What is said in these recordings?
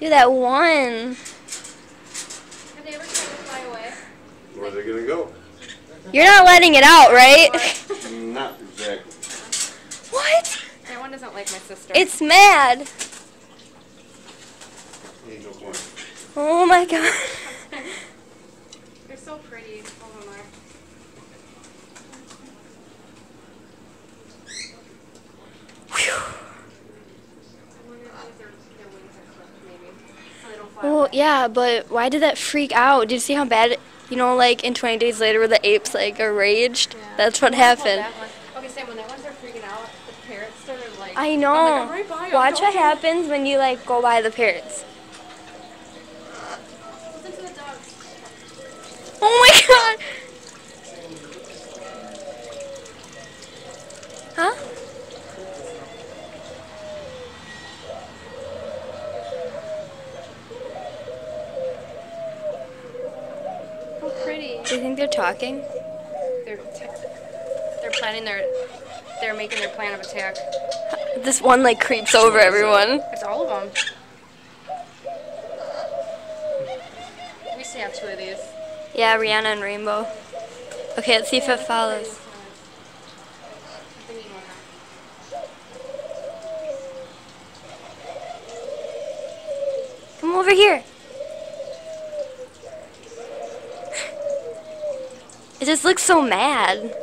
Dude, that one. Have they ever tried to fly away? Where's it gonna go? You're not letting it out, right? Not exactly. What? That one doesn't like my sister. It's mad. Angel point. Oh my god. They're so pretty. All of them are. Whew. I wonder if their wings are clipped, maybe. So they don't fly Well, away. yeah, but why did that freak out? Did you see how bad, like in 20 Days Later where the apes, like, are raged? Yeah. That's what I wonder how happened. that one- Okay, Sam, when that one started freaking out, the parrots started like... I know. I'm right by 'em, Watch don't what you- happens when you, like, go by the parrots. Listen to the dogs. Oh my god! Huh? How pretty. Do you think they're talking? They're planning they're making their plan of attack. This one, like, creeps over everyone. It's all of them. We used to have 2 of these. Yeah, Rihanna and Rainbow. Okay, let's see if it follows. Come over here. It just looks so mad.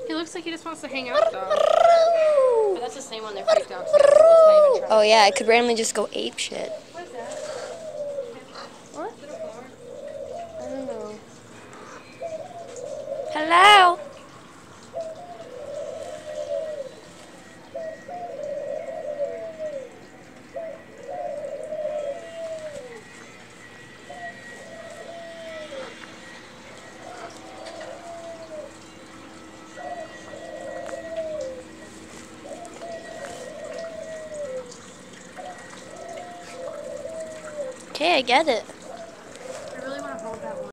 He looks like he just wants to hang out though. But that's the same one that freaked out. So let's not even try. Oh yeah, it could randomly just go ape shit. What is that? What? Is it a flower? I don't know. Hello? Okay, I get it.